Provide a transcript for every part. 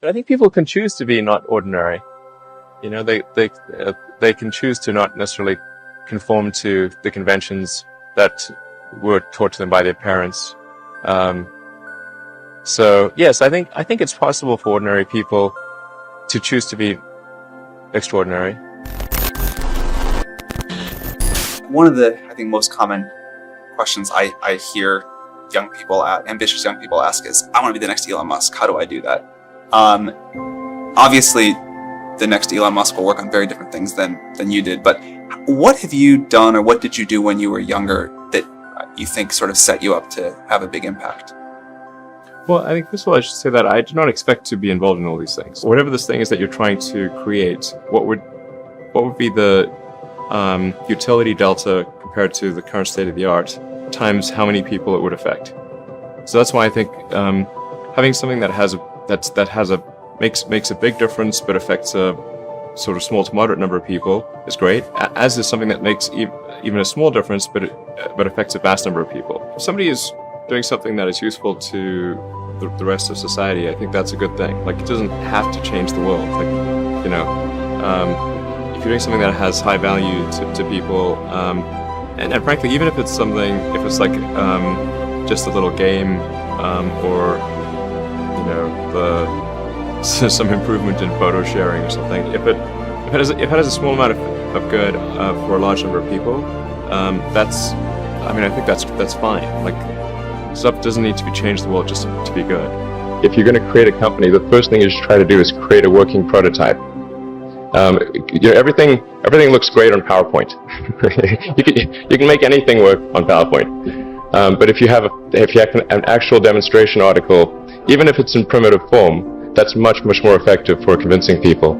But I think people can choose to be not ordinary. You know, they can choose to not necessarily conform to the conventions that were taught to them by their parents. So yes, I think it's possible for ordinary people to choose to be extraordinary. One of the, I think, most common questions I hear ambitious young people ask is, I want to be the next Elon Musk. How do I do that? Obviously, the next Elon Musk will work on very different things than you did. But what have you done, or what did you do when you were younger that you think sort of set you up to have a big impact? Well, I think first of all, I should say that I do not expect to be involved in all these things. Whatever this thing is that you're trying to create, what would be the utility delta compared to the current state of the art times how many people it would affect? So that's why I think having something makes a big difference but affects a sort of small to moderate number of people is great, as is something that makes even a small difference but affects a vast number of people. If somebody is doing something that is useful to the rest of society, I think that's a good thing. Like, it doesn't have to change the world. Like, you know, if you're doing something that has high value to people, and frankly, even if it's like just a little game, or you know, some improvement in photo sharing or something. If it has a small amount of good for a large number of people, I think that's fine. Like, stuff doesn't need to be changed the world just to be good. If you're going to create a company, the first thing you should try to do is create a working prototype. Everything looks great on PowerPoint. you can make anything work on PowerPoint. But if you have an actual demonstration article, even if it's in primitive form, that's much more effective for convincing people.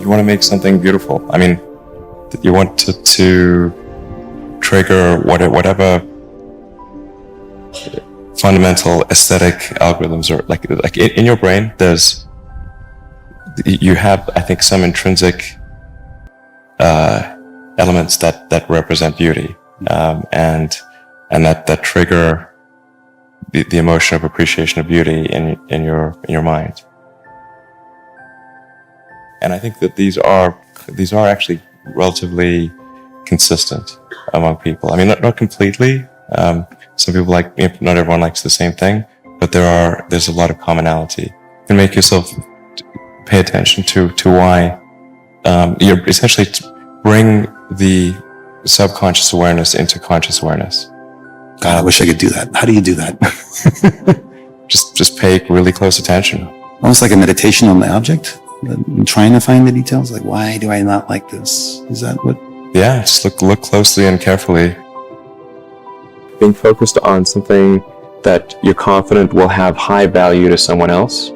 You want to make something beautiful. I mean, you want to trigger whatever fundamental aesthetic algorithms are like in your brain. You have, I think, some intrinsic elements that represent beauty, and that trigger the emotion of appreciation of beauty in your mind. And I think that these are actually relatively consistent among people. I mean, not completely. Some people not everyone likes the same thing, but there's a lot of commonality. You can make yourself pay attention to why you're essentially bring the subconscious awareness into conscious awareness. God, I wish I could do that. How do you do that? just pay really close attention. Almost like a meditation on the object, trying to find the details. Like, why do I not like this? Is that what? Yeah, just look closely and carefully. Being focused on something that you're confident will have high value to someone else,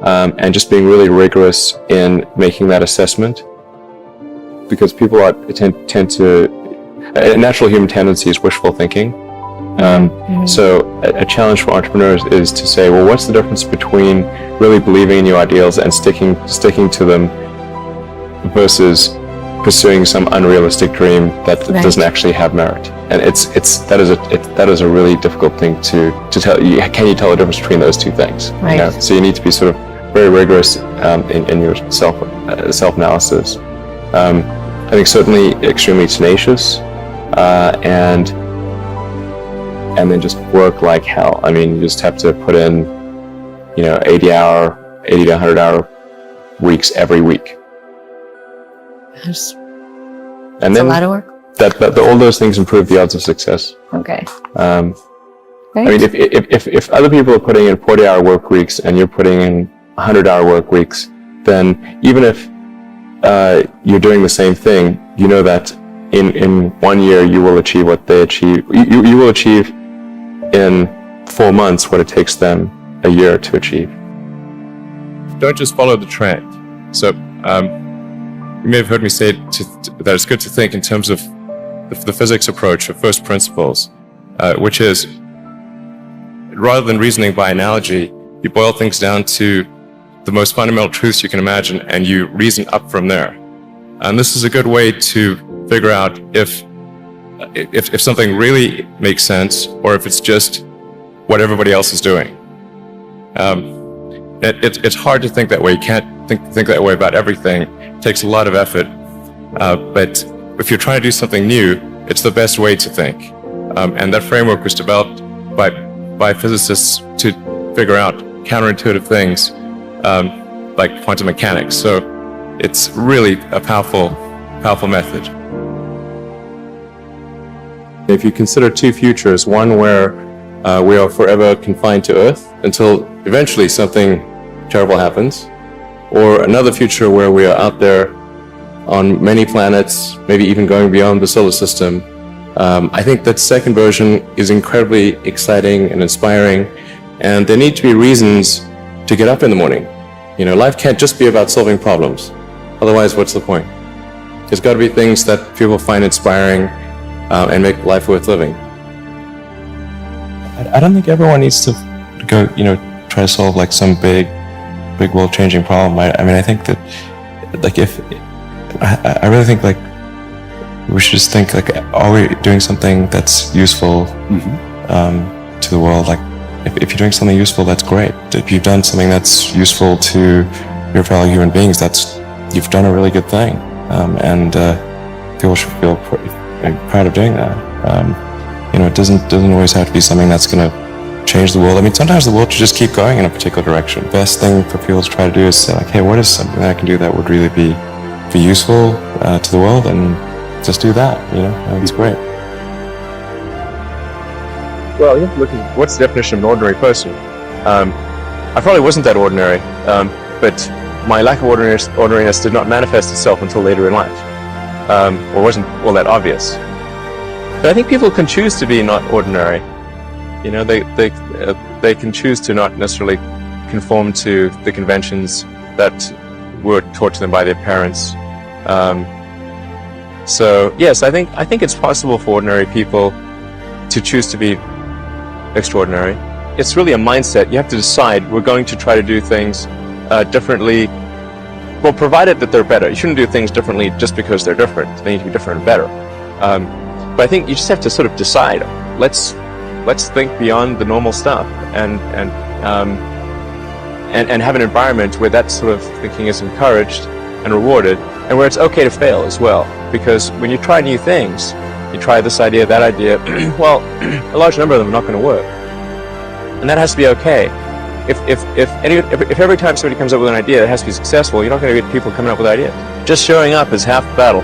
and just being really rigorous in making that assessment, because people tend to. A natural human tendency is wishful thinking. So a challenge for entrepreneurs is to say, well, what's the difference between really believing in your ideals and sticking to them versus pursuing some unrealistic dream that doesn't actually have merit? And that is a really difficult thing to tell. Can you tell the difference between those two things? Right. You know? So you need to be sort of very rigorous in your self-analysis. I think certainly extremely tenacious, and then just work like hell. I mean, you just have to put in, 80 to 100 hour weeks every week. That's a lot of work. All those things improve the odds of success. Okay. I mean, if other people are putting in 40-hour work weeks and you're putting in 100-hour work weeks, then even if you're doing the same thing, you know that in 1 year you will achieve what they achieve. You will achieve in 4 months what it takes them a year to achieve. Don't just follow the trend. So you may have heard me say that it's good to think in terms of the physics approach of first principles, which is, rather than reasoning by analogy, you boil things down to the most fundamental truths you can imagine, and you reason up from there. And this is a good way to figure out if something really makes sense, or if it's just what everybody else is doing. It's hard to think that way. You can't think that way about everything. It takes a lot of effort. But if you're trying to do something new, it's the best way to think. And that framework was developed by physicists to figure out counterintuitive things, like quantum mechanics. So it's really a powerful method. If you consider two futures, one where we are forever confined to Earth until eventually something terrible happens, or another future where we are out there on many planets, maybe even going beyond the solar system, I think that second version is incredibly exciting and inspiring, and there need to be reasons to get up in the morning. You know, life can't just be about solving problems. Otherwise, what's the point? There's got to be things that people find inspiring and make life worth living. I don't think everyone needs to go, try to solve like some big world-changing problem. I mean, I think that, like, I really think like we should just think like, are we doing something that's useful to the world? Like, if you're doing something useful, that's great. If you've done something that's useful to your fellow human beings, you've done a really good thing, and people should feel proud of doing that. It doesn't always have to be something that's going to change the world. I mean, sometimes the world should just keep going in a particular direction. The best thing for people to try to do is say, like, hey, what is something that I can do that would really be useful to the world, and just do that. It's great. Well, you have to look at what's the definition of an ordinary person. I probably wasn't that ordinary, but my lack of ordinariness did not manifest itself until later in life, or wasn't all that obvious. But I think people can choose to be not ordinary. They can choose to not necessarily conform to the conventions that were taught to them by their parents. So yes, I think it's possible for ordinary people to choose to be extraordinary. It's really a mindset. You have to decide, we're going to try to do things differently. Well, provided that they're better. You shouldn't do things differently just because they're different. They need to be different and better. But I think you just have to sort of decide, let's think beyond the normal stuff and have an environment where that sort of thinking is encouraged and rewarded, and where it's okay to fail as well. Because when you try new things, you try this idea, that idea, well, a large number of them are not going to work. And that has to be okay. If every time somebody comes up with an idea that has to be successful, you're not going to get people coming up with ideas. Just showing up is half the battle.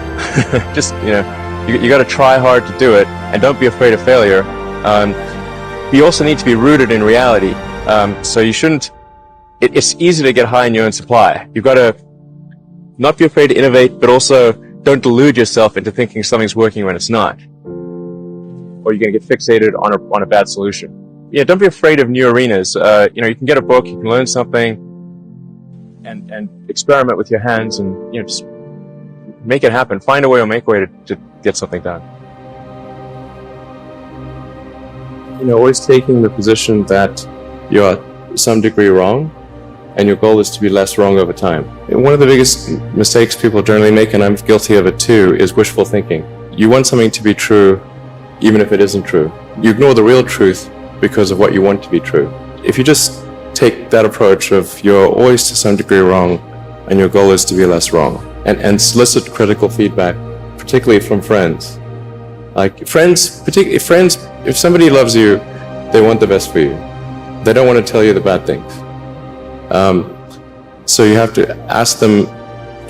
Just, you got to try hard to do it, and don't be afraid of failure. You also need to be rooted in reality. So you shouldn't, it's easy to get high in your own supply. You've got to not be afraid to innovate, but also don't delude yourself into thinking something's working when it's not. Or you're going to get fixated on a bad solution. Yeah, don't be afraid of new arenas. You can get a book, you can learn something, and experiment with your hands, and just make it happen. Find a way or make a way to get something done. Always taking the position that you are to some degree wrong, and your goal is to be less wrong over time. One of the biggest mistakes people generally make, and I'm guilty of it too, is wishful thinking. You want something to be true, even if it isn't true. You ignore the real truth because of what you want to be true. If you just take that approach of you're always to some degree wrong, and your goal is to be less wrong, and solicit critical feedback, particularly from friends. Like friends, if somebody loves you, they want the best for you. They don't want to tell you the bad things. So you have to ask them,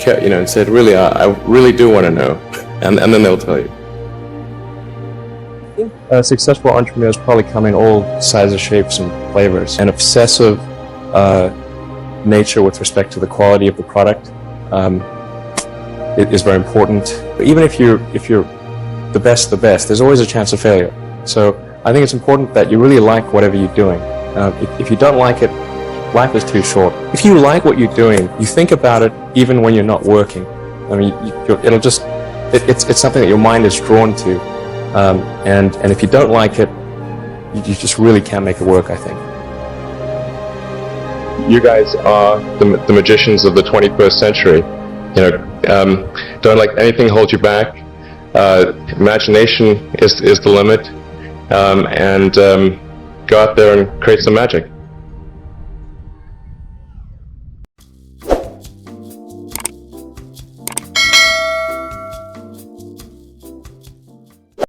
and say, really, I really do want to know, and then they'll tell you. Successful entrepreneurs probably come in all sizes, shapes, and flavors. An obsessive nature with respect to the quality of the product is very important. But even if you're the best, there's always a chance of failure. So I think it's important that you really like whatever you're doing. If you don't like it, life is too short. If you like what you're doing, you think about it even when you're not working. I mean, it's something that your mind is drawn to. And if you don't like it, you just really can't make it work, I think. You guys are the magicians of the 21st century. Don't let anything hold you back. Imagination is the limit. And go out there and create some magic.